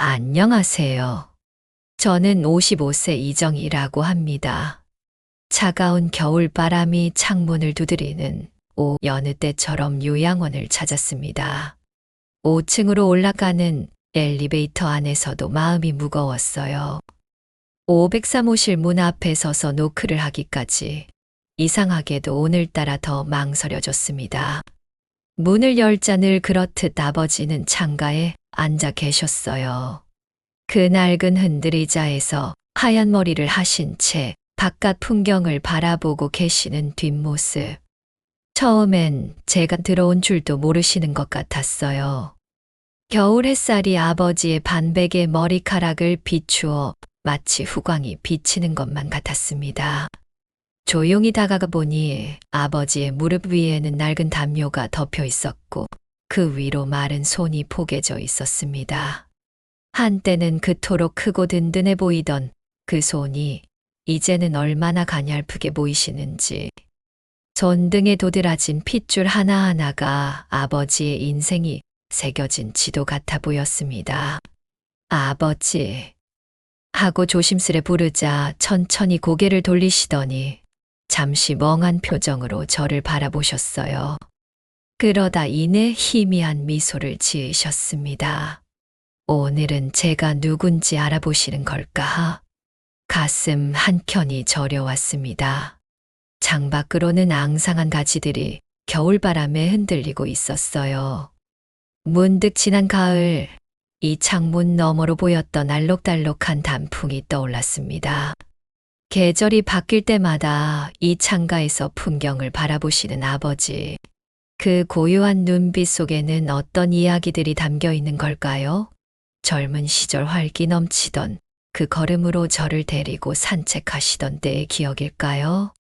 안녕하세요. 저는 55세 이정이라고 합니다. 차가운 겨울바람이 창문을 두드리는 여느 때처럼 요양원을 찾았습니다. 5층으로 올라가는 엘리베이터 안에서도 마음이 무거웠어요. 503호실 문 앞에 서서 노크를 하기까지 이상하게도 오늘따라 더 망설여졌습니다. 문을 열자 늘 그렇듯 아버지는 창가에 앉아 계셨어요. 그 낡은 흔들의자에서 하얀 머리를 하신 채 바깥 풍경을 바라보고 계시는 뒷모습. 처음엔 제가 들어온 줄도 모르시는 것 같았어요. 겨울 햇살이 아버지의 반백의 머리카락을 비추어 마치 후광이 비치는 것만 같았습니다. 조용히 다가가 보니 아버지의 무릎 위에는 낡은 담요가 덮여 있었고 그 위로 마른 손이 포개져 있었습니다. 한때는 그토록 크고 든든해 보이던 그 손이 이제는 얼마나 가냘프게 보이시는지. 손등에 도드라진 핏줄 하나하나가 아버지의 인생이 새겨진 지도 같아 보였습니다. 아버지 하고 조심스레 부르자 천천히 고개를 돌리시더니 잠시 멍한 표정으로 저를 바라보셨어요. 그러다 이내 희미한 미소를 지으셨습니다. 오늘은 제가 누군지 알아보시는 걸까? 가슴 한켠이 저려왔습니다. 창밖으로는 앙상한 가지들이 겨울바람에 흔들리고 있었어요. 문득 지난 가을, 이 창문 너머로 보였던 알록달록한 단풍이 떠올랐습니다. 계절이 바뀔 때마다 이 창가에서 풍경을 바라보시는 아버지. 그 고요한 눈빛 속에는 어떤 이야기들이 담겨 있는 걸까요? 젊은 시절 활기 넘치던 그 걸음으로 저를 데리고 산책하시던 때의 기억일까요?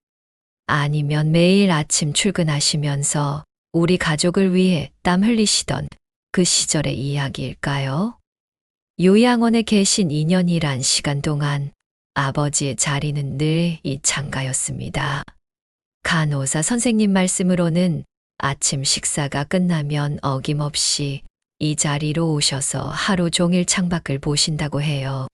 아니면 매일 아침 출근하시면서 우리 가족을 위해 땀 흘리시던 그 시절의 이야기일까요? 요양원에 계신 2년이란 시간 동안 아버지의 자리는 늘 이 창가였습니다. 간호사 선생님 말씀으로는 아침 식사가 끝나면 어김없이 이 자리로 오셔서 하루 종일 창밖을 보신다고 해요.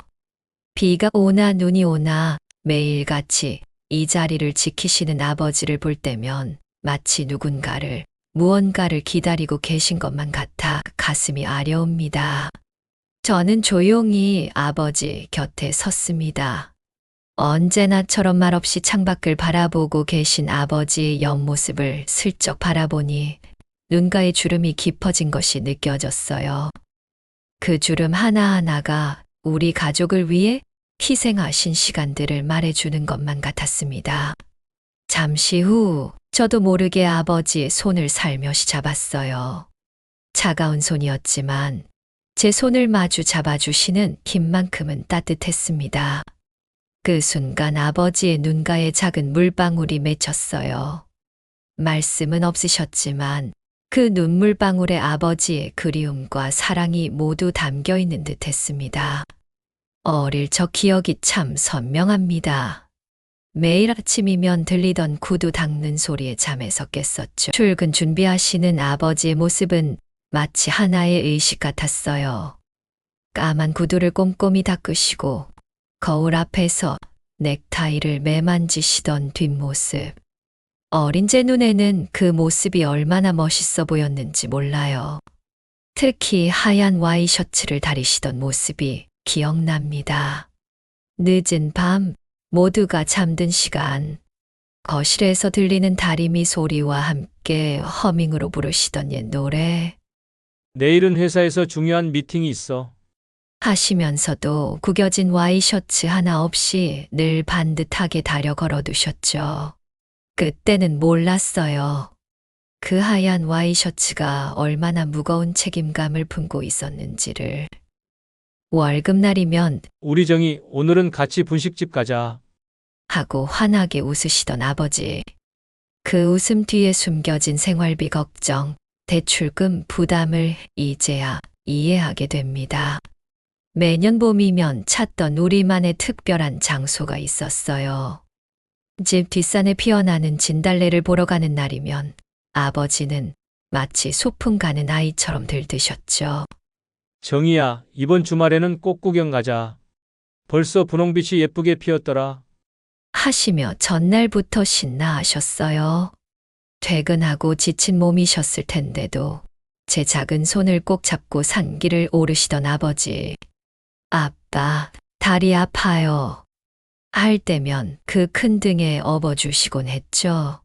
비가 오나 눈이 오나 매일같이 이 자리를 지키시는 아버지를 볼 때면 마치 누군가를, 무언가를 기다리고 계신 것만 같아 가슴이 아려옵니다. 저는 조용히 아버지 곁에 섰습니다. 언제나처럼 말없이 창밖을 바라보고 계신 아버지의 옆모습을 슬쩍 바라보니 눈가에 주름이 깊어진 것이 느껴졌어요. 그 주름 하나하나가 우리 가족을 위해 희생하신 시간들을 말해주는 것만 같았습니다. 잠시 후 저도 모르게 아버지의 손을 살며시 잡았어요. 차가운 손이었지만 제 손을 마주 잡아주시는 힘만큼은 따뜻했습니다. 그 순간 아버지의 눈가에 작은 물방울이 맺혔어요. 말씀은 없으셨지만 그 눈물방울에 아버지의 그리움과 사랑이 모두 담겨 있는 듯 했습니다. 어릴 적 기억이 참 선명합니다. 매일 아침이면 들리던 구두 닦는 소리에 잠에서 깼었죠. 출근 준비하시는 아버지의 모습은 마치 하나의 의식 같았어요. 까만 구두를 꼼꼼히 닦으시고 거울 앞에서 넥타이를 매만지시던 뒷모습. 어린 제 눈에는 그 모습이 얼마나 멋있어 보였는지 몰라요. 특히 하얀 와이셔츠를 다리시던 모습이 기억납니다. 늦은 밤, 모두가 잠든 시간, 거실에서 들리는 다리미 소리와 함께 허밍으로 부르시던 옛 노래. 내일은 회사에서 중요한 미팅이 있어. 하시면서도 구겨진 와이셔츠 하나 없이 늘 반듯하게 다려 걸어두셨죠. 그때는 몰랐어요. 그 하얀 와이셔츠가 얼마나 무거운 책임감을 품고 있었는지를. 월급날이면 우리 정이 오늘은 같이 분식집 가자. 하고 환하게 웃으시던 아버지. 그 웃음 뒤에 숨겨진 생활비 걱정, 대출금 부담을 이제야 이해하게 됩니다. 매년 봄이면 찾던 우리만의 특별한 장소가 있었어요. 집 뒷산에 피어나는 진달래를 보러 가는 날이면 아버지는 마치 소풍 가는 아이처럼 들뜨셨죠. 정희야, 이번 주말에는 꼭 구경 가자. 벌써 분홍빛이 예쁘게 피었더라. 하시며 전날부터 신나하셨어요. 퇴근하고 지친 몸이셨을 텐데도 제 작은 손을 꼭 잡고 산길을 오르시던 아버지. 아빠, 다리 아파요. 할 때면 그 큰 등에 업어주시곤 했죠.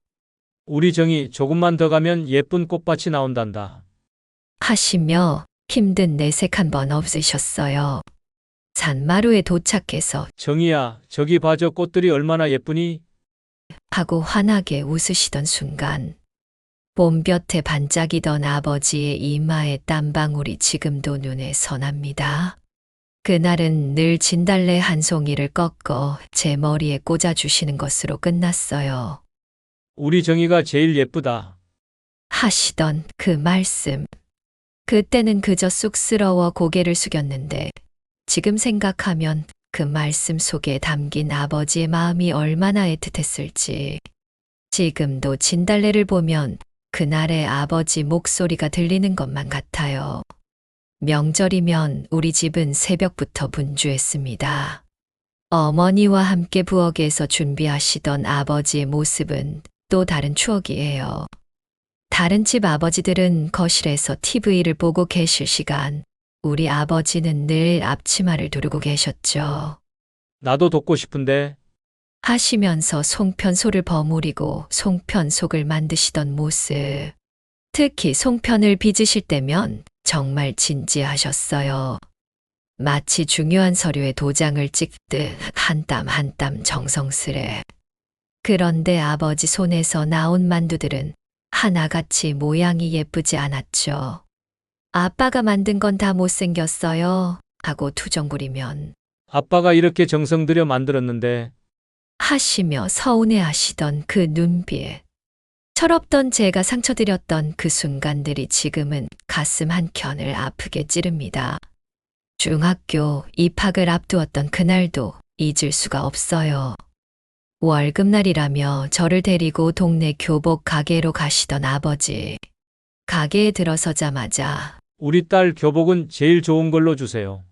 우리 정희 조금만 더 가면 예쁜 꽃밭이 나온단다. 하시며 힘든 내색 한 번 없으셨어요. 산마루에 도착해서 정희야, 저기 봐, 저 꽃들이 얼마나 예쁘니? 하고 환하게 웃으시던 순간 봄볕에 반짝이던 아버지의 이마의 땀방울이 지금도 눈에 선합니다. 그날은 늘 진달래 한 송이를 꺾어 제 머리에 꽂아주시는 것으로 끝났어요. 우리 정희가 제일 예쁘다. 하시던 그 말씀. 그때는 그저 쑥스러워 고개를 숙였는데 지금 생각하면 그 말씀 속에 담긴 아버지의 마음이 얼마나 애틋했을지. 지금도 진달래를 보면 그날의 아버지 목소리가 들리는 것만 같아요. 명절이면 우리 집은 새벽부터 분주했습니다. 어머니와 함께 부엌에서 준비하시던 아버지의 모습은 또 다른 추억이에요. 다른 집 아버지들은 거실에서 TV를 보고 계실 시간, 우리 아버지는 늘 앞치마를 두르고 계셨죠. 나도 돕고 싶은데. 하시면서 송편소를 버무리고 송편속을 만드시던 모습. 특히 송편을 빚으실 때면 정말 진지하셨어요. 마치 중요한 서류에 도장을 찍듯 한 땀 한 땀 정성스레. 그런데 아버지 손에서 나온 만두들은 하나같이 모양이 예쁘지 않았죠. 아빠가 만든 건 다 못생겼어요 하고 투정부리면 아빠가 이렇게 정성 들여 만들었는데. 하시며 서운해하시던 그 눈빛. 철없던 제가 상처드렸던 그 순간들이 지금은 가슴 한켠을 아프게 찌릅니다. 중학교 입학을 앞두었던 그날도 잊을 수가 없어요. 월급날이라며 저를 데리고 동네 교복 가게로 가시던 아버지. 가게에 들어서자마자 우리 딸 교복은 제일 좋은 걸로 주세요.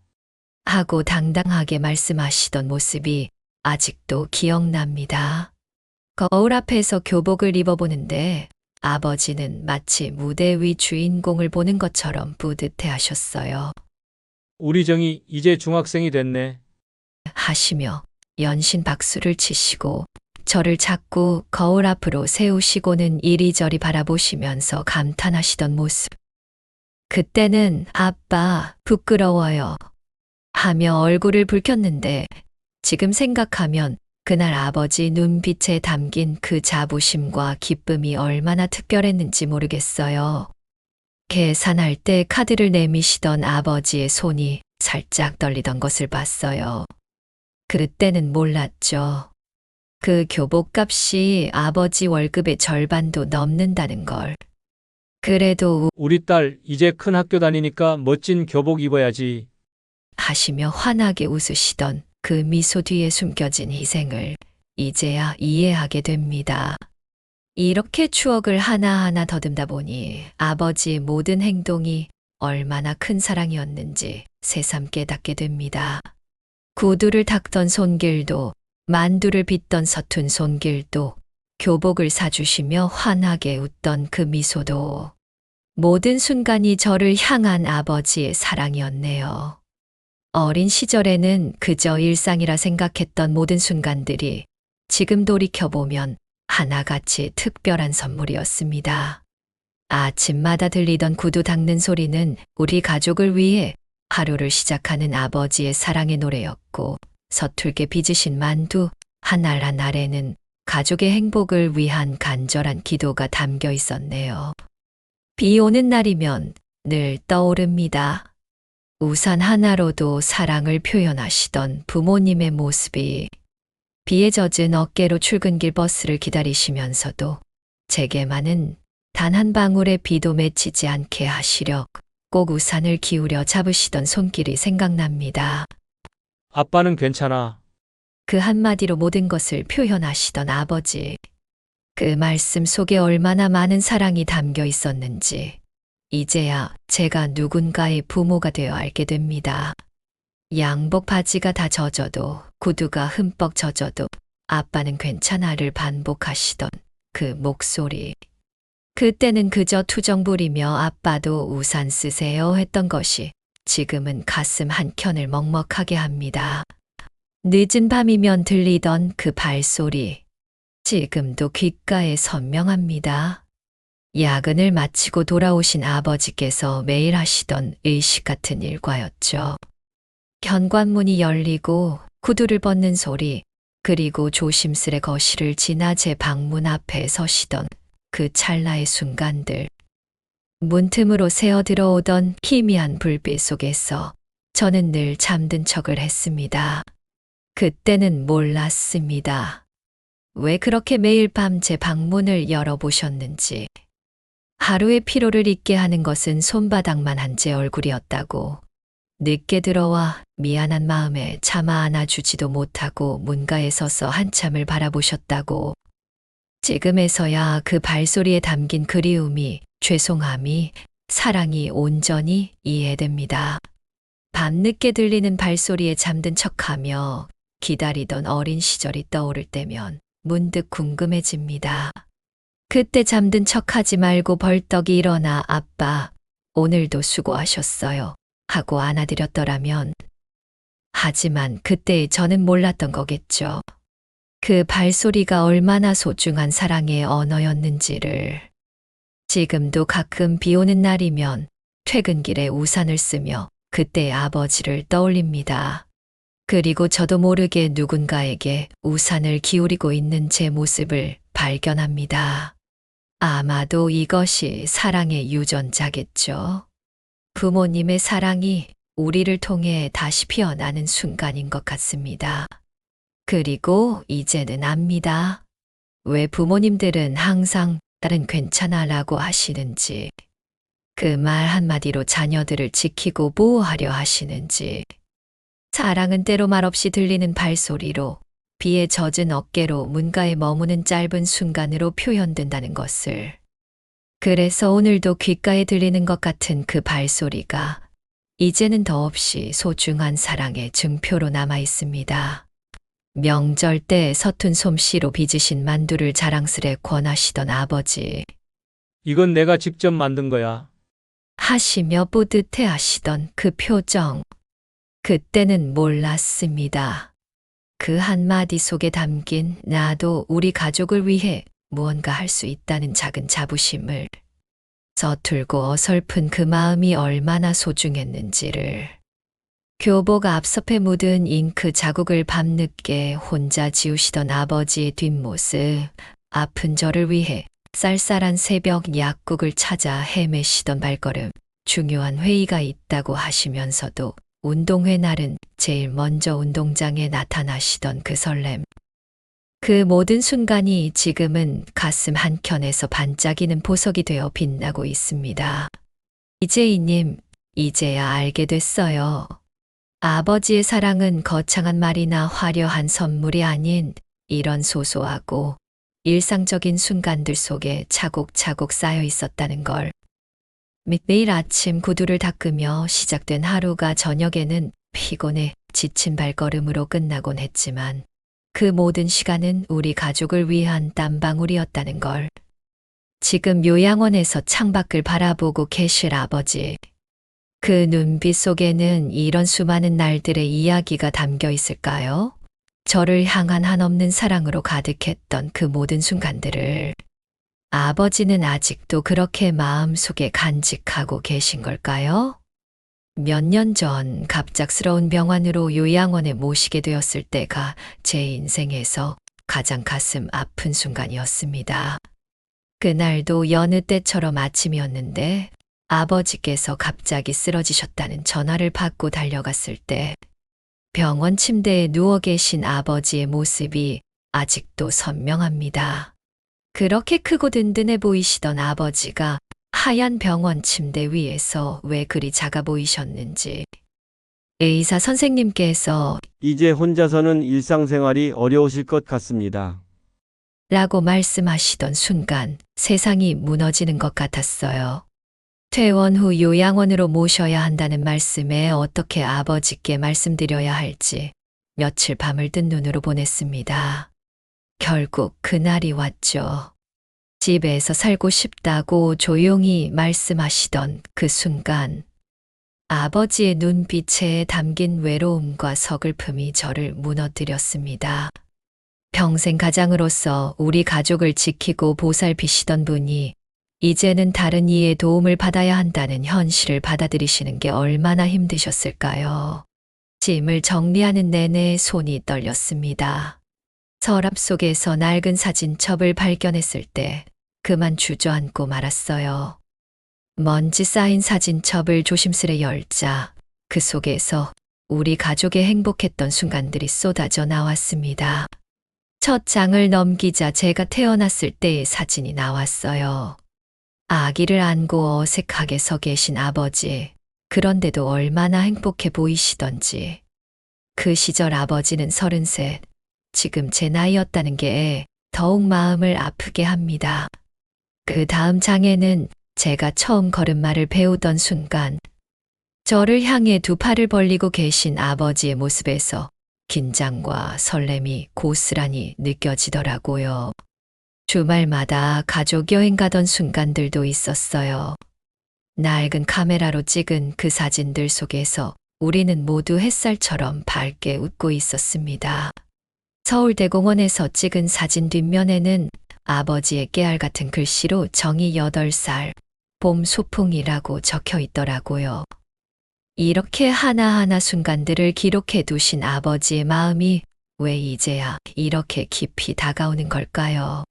하고 당당하게 말씀하시던 모습이 아직도 기억납니다. 거울 앞에서 교복을 입어보는데 아버지는 마치 무대 위 주인공을 보는 것처럼 뿌듯해 하셨어요. 우리 정희 이제 중학생이 됐네. 하시며 연신 박수를 치시고 저를 자꾸 거울 앞으로 세우시고는 이리저리 바라보시면서 감탄하시던 모습. 그때는 아빠 부끄러워요 하며 얼굴을 붉혔는데 지금 생각하면 그날 아버지 눈빛에 담긴 그 자부심과 기쁨이 얼마나 특별했는지 모르겠어요. 계산할 때 카드를 내미시던 아버지의 손이 살짝 떨리던 것을 봤어요. 그때는 몰랐죠. 그 교복값이 아버지 월급의 절반도 넘는다는 걸. 그래도 우리 딸 이제 큰 학교 다니니까 멋진 교복 입어야지. 하시며 환하게 웃으시던 그 미소 뒤에 숨겨진 희생을 이제야 이해하게 됩니다. 이렇게 추억을 하나하나 더듬다 보니 아버지의 모든 행동이 얼마나 큰 사랑이었는지 새삼 깨닫게 됩니다. 구두를 닦던 손길도, 만두를 빚던 서툰 손길도, 교복을 사주시며 환하게 웃던 그 미소도 모든 순간이 저를 향한 아버지의 사랑이었네요. 어린 시절에는 그저 일상이라 생각했던 모든 순간들이 지금 돌이켜보면 하나같이 특별한 선물이었습니다. 아침마다 들리던 구두 닦는 소리는 우리 가족을 위해 하루를 시작하는 아버지의 사랑의 노래였고, 서툴게 빚으신 만두 한 알 한 알에는 가족의 행복을 위한 간절한 기도가 담겨 있었네요. 비 오는 날이면 늘 떠오릅니다. 우산 하나로도 사랑을 표현하시던 부모님의 모습이 비에 젖은 어깨로 출근길 버스를 기다리시면서도 제게만은 단 한 방울의 비도 맺히지 않게 하시려 꼭 우산을 기울여 잡으시던 손길이 생각납니다. 아빠는 괜찮아. 그 한마디로 모든 것을 표현하시던 아버지. 그 말씀 속에 얼마나 많은 사랑이 담겨 있었는지 이제야 제가 누군가의 부모가 되어 알게 됩니다. 양복 바지가 다 젖어도, 구두가 흠뻑 젖어도 아빠는 괜찮아를 반복하시던 그 목소리. 그때는 그저 투정 부리며 아빠도 우산 쓰세요 했던 것이 지금은 가슴 한켠을 먹먹하게 합니다. 늦은 밤이면 들리던 그 발소리. 지금도 귓가에 선명합니다. 야근을 마치고 돌아오신 아버지께서 매일 하시던 의식 같은 일과였죠. 현관문이 열리고 구두를 벗는 소리, 그리고 조심스레 거실을 지나 제 방문 앞에 서시던 그 찰나의 순간들. 문틈으로 새어 들어오던 희미한 불빛 속에서 저는 늘 잠든 척을 했습니다. 그때는 몰랐습니다. 왜 그렇게 매일 밤 제 방문을 열어보셨는지. 하루의 피로를 잊게 하는 것은 손바닥만 한 제 얼굴이었다고. 늦게 들어와 미안한 마음에 차마 안아주지도 못하고 문가에 서서 한참을 바라보셨다고. 지금에서야 그 발소리에 담긴 그리움이, 죄송함이, 사랑이 온전히 이해됩니다. 밤늦게 들리는 발소리에 잠든 척하며 기다리던 어린 시절이 떠오를 때면 문득 궁금해집니다. 그때 잠든 척하지 말고 벌떡 일어나 아빠, 오늘도 수고하셨어요 하고 안아드렸더라면. 하지만 그때 저는 몰랐던 거겠죠. 그 발소리가 얼마나 소중한 사랑의 언어였는지를. 지금도 가끔 비 오는 날이면 퇴근길에 우산을 쓰며 그때의 아버지를 떠올립니다. 그리고 저도 모르게 누군가에게 우산을 기울이고 있는 제 모습을 발견합니다. 아마도 이것이 사랑의 유전자겠죠. 부모님의 사랑이 우리를 통해 다시 피어나는 순간인 것 같습니다. 그리고 이제는 압니다. 왜 부모님들은 항상 딸은 괜찮아 라고 하시는지, 그 말 한마디로 자녀들을 지키고 보호하려 하시는지, 사랑은 때로 말없이 들리는 발소리로, 비에 젖은 어깨로 문가에 머무는 짧은 순간으로 표현된다는 것을. 그래서 오늘도 귓가에 들리는 것 같은 그 발소리가 이제는 더없이 소중한 사랑의 증표로 남아 있습니다. 명절 때 서툰 솜씨로 빚으신 만두를 자랑스레 권하시던 아버지. 이건 내가 직접 만든 거야. 하시며 뿌듯해 하시던 그 표정. 그때는 몰랐습니다. 그 한마디 속에 담긴 나도 우리 가족을 위해 무언가 할 수 있다는 작은 자부심을. 서툴고 어설픈 그 마음이 얼마나 소중했는지를. 교복 앞섭에 묻은 잉크 자국을 밤늦게 혼자 지우시던 아버지의 뒷모습, 아픈 저를 위해 쌀쌀한 새벽 약국을 찾아 헤매시던 발걸음, 중요한 회의가 있다고 하시면서도 운동회 날은 제일 먼저 운동장에 나타나시던 그 설렘. 그 모든 순간이 지금은 가슴 한켠에서 반짝이는 보석이 되어 빛나고 있습니다. 이재희님, 이제야 알게 됐어요. 아버지의 사랑은 거창한 말이나 화려한 선물이 아닌 이런 소소하고 일상적인 순간들 속에 차곡차곡 쌓여 있었다는 걸. 매일 아침 구두를 닦으며 시작된 하루가 저녁에는 피곤해 지친 발걸음으로 끝나곤 했지만 그 모든 시간은 우리 가족을 위한 땀방울이었다는 걸. 지금 요양원에서 창밖을 바라보고 계실 아버지. 그 눈빛 속에는 이런 수많은 날들의 이야기가 담겨 있을까요? 저를 향한 한없는 사랑으로 가득했던 그 모든 순간들을. 아버지는 아직도 그렇게 마음속에 간직하고 계신 걸까요? 몇 년 전 갑작스러운 병환으로 요양원에 모시게 되었을 때가 제 인생에서 가장 가슴 아픈 순간이었습니다. 그날도 여느 때처럼 아침이었는데 아버지께서 갑자기 쓰러지셨다는 전화를 받고 달려갔을 때 병원 침대에 누워 계신 아버지의 모습이 아직도 선명합니다. 그렇게 크고 든든해 보이시던 아버지가 하얀 병원 침대 위에서 왜 그리 작아 보이셨는지. 의사 선생님께서 이제 혼자서는 일상생활이 어려우실 것 같습니다. 라고 말씀하시던 순간 세상이 무너지는 것 같았어요. 퇴원 후 요양원으로 모셔야 한다는 말씀에 어떻게 아버지께 말씀드려야 할지 며칠 밤을 뜬 눈으로 보냈습니다. 결국 그날이 왔죠. 집에서 살고 싶다고 조용히 말씀하시던 그 순간 아버지의 눈빛에 담긴 외로움과 서글픔이 저를 무너뜨렸습니다. 평생 가장으로서 우리 가족을 지키고 보살피시던 분이 이제는 다른 이의 도움을 받아야 한다는 현실을 받아들이시는 게 얼마나 힘드셨을까요? 짐을 정리하는 내내 손이 떨렸습니다. 서랍 속에서 낡은 사진첩을 발견했을 때 그만 주저앉고 말았어요. 먼지 쌓인 사진첩을 조심스레 열자 그 속에서 우리 가족의 행복했던 순간들이 쏟아져 나왔습니다. 첫 장을 넘기자 제가 태어났을 때의 사진이 나왔어요. 아기를 안고 어색하게 서 계신 아버지. 그런데도 얼마나 행복해 보이시던지. 그 시절 아버지는 33, 지금 제 나이였다는 게 더욱 마음을 아프게 합니다. 그 다음 장에는 제가 처음 걸음마를 배우던 순간, 저를 향해 두 팔을 벌리고 계신 아버지의 모습에서 긴장과 설렘이 고스란히 느껴지더라고요. 주말마다 가족 여행 가던 순간들도 있었어요. 낡은 카메라로 찍은 그 사진들 속에서 우리는 모두 햇살처럼 밝게 웃고 있었습니다. 서울대공원에서 찍은 사진 뒷면에는 아버지의 깨알 같은 글씨로 정이 8살, 봄 소풍이라고 적혀 있더라고요. 이렇게 하나하나 순간들을 기록해 두신 아버지의 마음이 왜 이제야 이렇게 깊이 다가오는 걸까요?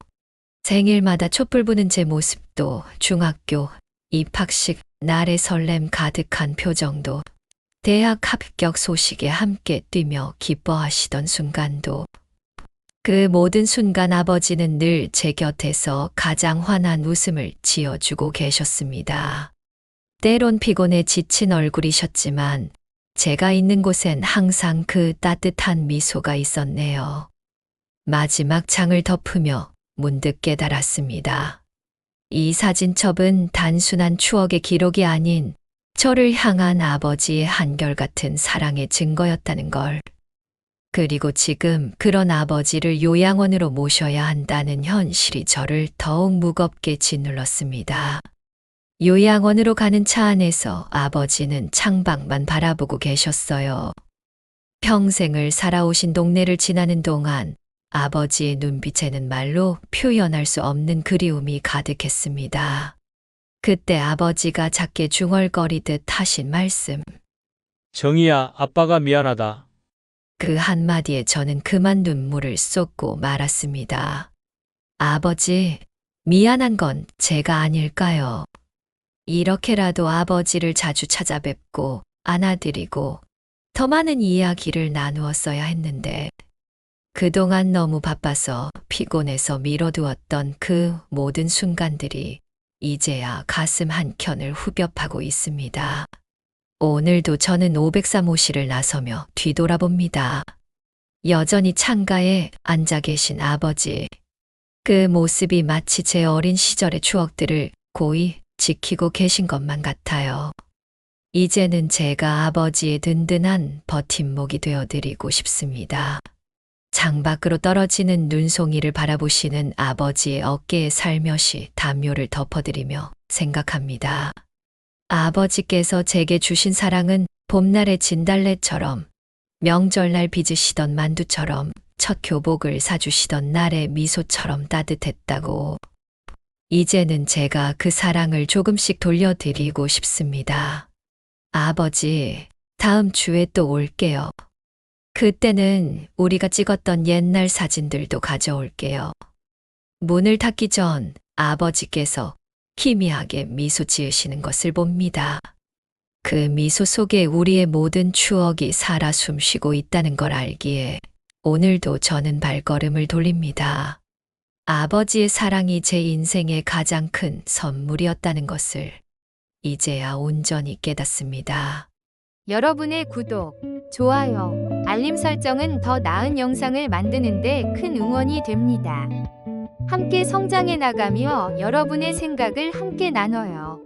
생일마다 촛불 부는 제 모습도, 중학교 입학식 날의 설렘 가득한 표정도, 대학 합격 소식에 함께 뛰며 기뻐하시던 순간도, 그 모든 순간 아버지는 늘 제 곁에서 가장 환한 웃음을 지어주고 계셨습니다. 때론 피곤해 지친 얼굴이셨지만 제가 있는 곳엔 항상 그 따뜻한 미소가 있었네요. 마지막 장을 덮으며 문득 깨달았습니다. 이 사진첩은 단순한 추억의 기록이 아닌 저를 향한 아버지의 한결같은 사랑의 증거였다는 걸. 그리고 지금 그런 아버지를 요양원으로 모셔야 한다는 현실이 저를 더욱 무겁게 짓눌렀습니다. 요양원으로 가는 차 안에서 아버지는 창밖만 바라보고 계셨어요. 평생을 살아오신 동네를 지나는 동안 아버지의 눈빛에는 말로 표현할 수 없는 그리움이 가득했습니다. 그때 아버지가 작게 중얼거리듯 하신 말씀. 정희야, 아빠가 미안하다. 그 한마디에 저는 그만 눈물을 쏟고 말았습니다. 아버지, 미안한 건 제가 아닐까요? 이렇게라도 아버지를 자주 찾아뵙고 안아드리고 더 많은 이야기를 나누었어야 했는데 그동안 너무 바빠서 피곤해서 미뤄두었던 그 모든 순간들이 이제야 가슴 한켠을 후벼파고 있습니다. 오늘도 저는 503호실을 나서며 뒤돌아봅니다. 여전히 창가에 앉아 계신 아버지. 그 모습이 마치 제 어린 시절의 추억들을 고이 지키고 계신 것만 같아요. 이제는 제가 아버지의 든든한 버팀목이 되어드리고 싶습니다. 창밖으로 떨어지는 눈송이를 바라보시는 아버지의 어깨에 살며시 담요를 덮어드리며 생각합니다. 아버지께서 제게 주신 사랑은 봄날의 진달래처럼, 명절날 빚으시던 만두처럼, 첫 교복을 사주시던 날의 미소처럼 따뜻했다고. 이제는 제가 그 사랑을 조금씩 돌려드리고 싶습니다. 아버지, 다음 주에 또 올게요. 그때는 우리가 찍었던 옛날 사진들도 가져올게요. 문을 닫기 전 아버지께서 희미하게 미소 지으시는 것을 봅니다. 그 미소 속에 우리의 모든 추억이 살아 숨쉬고 있다는 걸 알기에 오늘도 저는 발걸음을 돌립니다. 아버지의 사랑이 제 인생의 가장 큰 선물이었다는 것을 이제야 온전히 깨닫습니다. 여러분의 구독, 좋아요, 알림 설정은 더 나은 영상을 만드는데 큰 응원이 됩니다. 함께 성장해 나가며 여러분의 생각을 함께 나눠요.